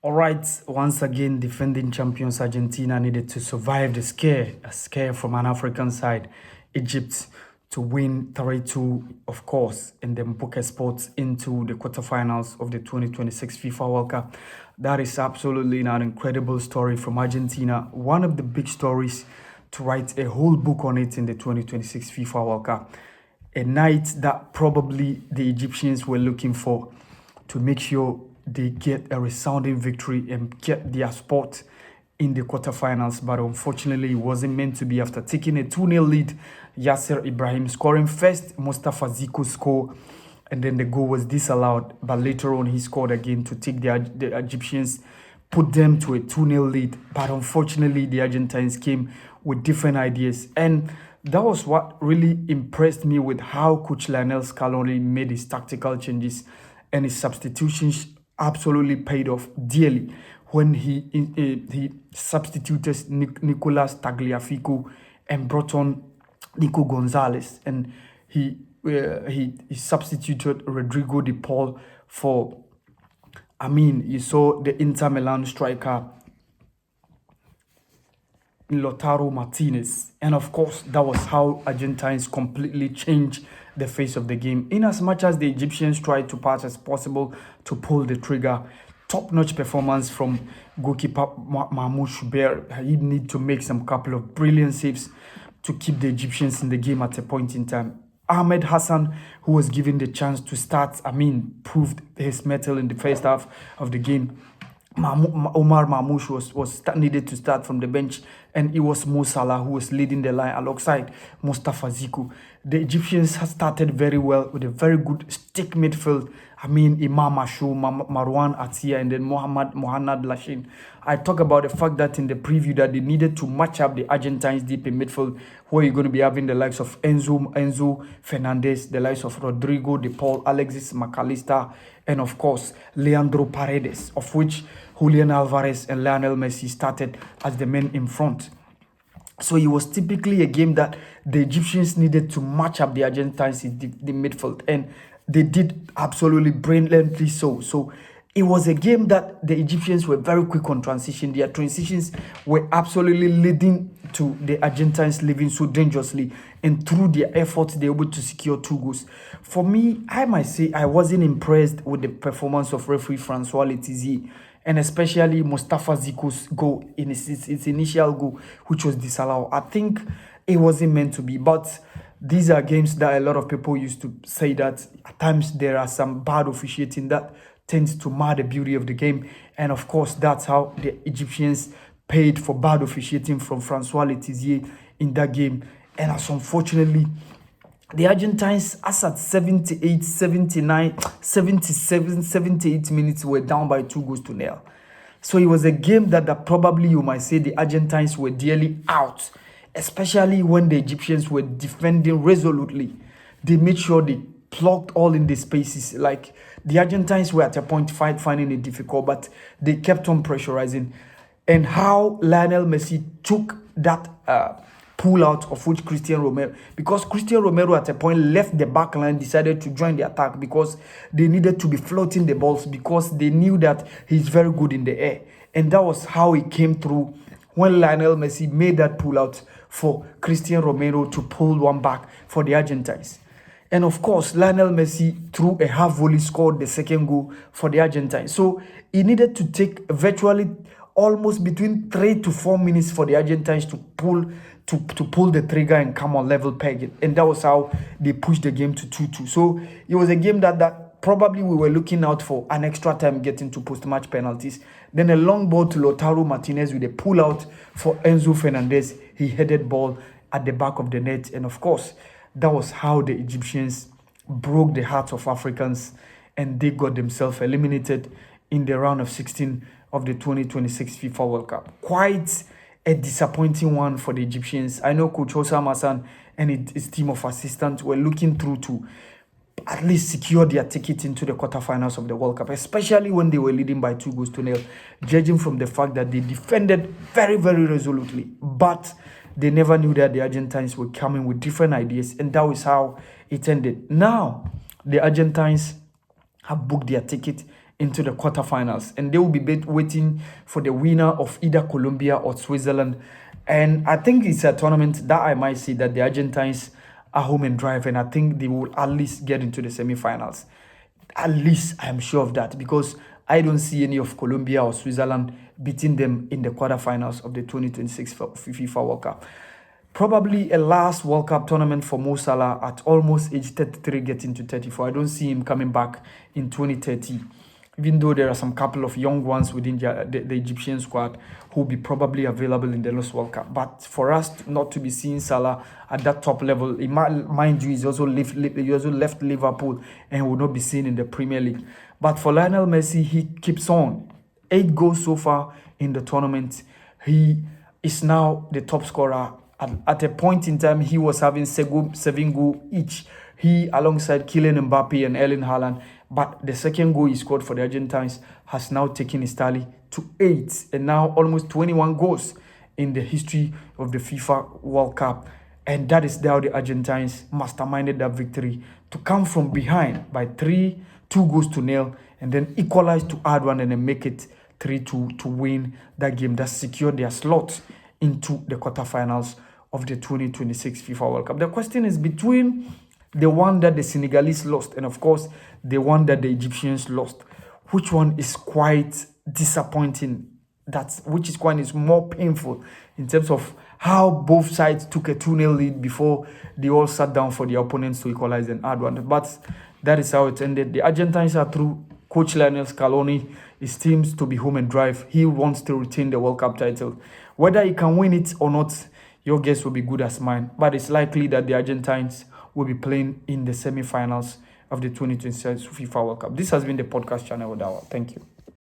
All right, once again, defending champions Argentina needed to survive the scare, a scare from an African side, Egypt, to win 3-2, of course, and then book a spot into the quarterfinals of the 2026 FIFA World Cup. That is absolutely an incredible story from Argentina. One of the big stories to write a whole book on it in the 2026 FIFA World Cup. A night that probably the Egyptians were looking for to make sure they get a resounding victory and get their spot in the quarterfinals. But unfortunately, it wasn't meant to be. After taking a 2-0 lead, Yasser Ibrahim scoring first, Mustafa Ziko score, and then the goal was disallowed. But later on, he scored again to take the Egyptians, put them to a 2-0 lead. But unfortunately, the Argentines came with different ideas. And that was what really impressed me with how Coach Lionel Scaloni made his tactical changes, and his substitutions absolutely paid off dearly when he substituted Nicolas Tagliafico and brought on Nico Gonzalez, and he substituted Rodrigo de Paul for, you saw the Inter Milan striker Lautaro Martinez. And of course, that was how Argentines completely changed the face of the game. In as much as the Egyptians tried to pass as possible to pull the trigger, top-notch performance from goalkeeper Mahmoud Shuber. He need to make some couple of brilliant saves to keep the Egyptians in the game at a point in time. Ahmed Hassan, who was given the chance to start, proved his mettle in the first half of the game. Omar Mamouche was needed to start from the bench, and it was Mo Salah who was leading the line alongside Mustafa Ziku. The Egyptians started very well with a very good stick midfield. Imam Ashour, Marwan Atia, and then Mohamed Lashin. I talk about the fact that in the preview that they needed to match up the Argentines deep in midfield, where you're going to be having the likes of Enzo Fernandez, the likes of Rodrigo de Paul, Alexis McAllister, and of course Leandro Paredes, of which Julian Alvarez and Lionel Messi started as the men in front. So it was typically a game that the Egyptians needed to match up the Argentines in the midfield, and they did absolutely brilliantly so. So it was a game that the Egyptians were very quick on transition. Their transitions were absolutely leading to the Argentines leaving so dangerously, and through their efforts, they were able to secure 2 goals. For me, I might say I wasn't impressed with the performance of referee Francois Letizier, and especially Mustafa Ziko's goal in its initial goal, which was disallowed. I think it wasn't meant to be, but these are games that a lot of people used to say that at times there are some bad officiating that tends to mar the beauty of the game. And of course, that's how the Egyptians paid for bad officiating from Francois Letizier in that game. And as unfortunately, the Argentines, as at 78, 79, 77, 78 minutes, were down by 2-0. So it was a game that probably you might say the Argentines were dearly out, especially when the Egyptians were defending resolutely. They made sure they plugged all in the spaces. Like, the Argentines were at a point finding it difficult, but they kept on pressurizing. And how Lionel Messi took that pull out of which Christian Romero, because Christian Romero at a point left the back line, decided to join the attack because they needed to be floating the balls, because they knew that he's very good in the air. And that was how he came through when Lionel Messi made that pull out for Christian Romero to pull one back for the Argentines. And of course, Lionel Messi, through a half volley, scored the second goal for the Argentines. So he needed to take virtually almost between 3 to 4 minutes for the Argentines to pull the trigger and come on level peg. And that was how they pushed the game to 2-2. So it was a game that probably we were looking out for an extra time getting to post-match penalties. Then a long ball to Lautaro Martinez with a pull-out for Enzo Fernandez. He headed ball at the back of the net. And of course, that was how the Egyptians broke the hearts of Africans, and they got themselves eliminated in the round of 16 of the 2026 FIFA World Cup. Quite a disappointing one for the Egyptians. I know Coach Hossam Hassan and his team of assistants were looking through to at least secure their ticket into the quarterfinals of the World Cup, especially when they were leading by 2-0, judging from the fact that they defended very, very resolutely. But they never knew that the Argentines were coming with different ideas, and that was how it ended. Now, the Argentines have booked their ticket into the quarterfinals, and they will be waiting for the winner of either Colombia or Switzerland. And I think it's a tournament that I might see that the Argentines are home and drive, and I think they will at least get into the semi-finals. At least I'm sure of that, because I don't see any of Colombia or Switzerland beating them in the quarterfinals of the 2026 FIFA World Cup. Probably a last World Cup tournament for Mo Salah at almost age 33, getting to 34. I don't see him coming back in 2030, even though there are some couple of young ones within the Egyptian squad who will be probably available in the next World Cup. But for us not to be seeing Salah at that top level, mind you, he also left Liverpool and will not be seen in the Premier League. But for Lionel Messi, he keeps on. 8 goals so far in the tournament. He is now the top scorer. At a point in time, he was having 7 goals each. He, alongside Kylian Mbappe and Erling Haaland. But the second goal he scored for the Argentines has now taken his tally to 8. And now almost 21 goals in the history of the FIFA World Cup. And that is how the Argentines masterminded that victory to come from behind by 2 goals to nil, and then equalize to add one and then make it 3-2 to win that game. That secured their slot into the quarterfinals of the 2026 FIFA World Cup. The question is between the one that the Senegalese lost and, of course, the one that the Egyptians lost. Which one is quite disappointing? Which one is more painful in terms of how both sides took a 2-0 lead before they all sat down for the opponents to equalize and add one. But that is how it ended. The Argentines are through. Coach Lionel Scaloni is teams to be home and drive. He wants to retain the World Cup title. Whether he can win it or not, your guess will be good as mine. But it's likely that the Argentines will be playing in the semi-finals of the 2026 FIFA World Cup. This has been the podcast channel, Odawa. Thank you.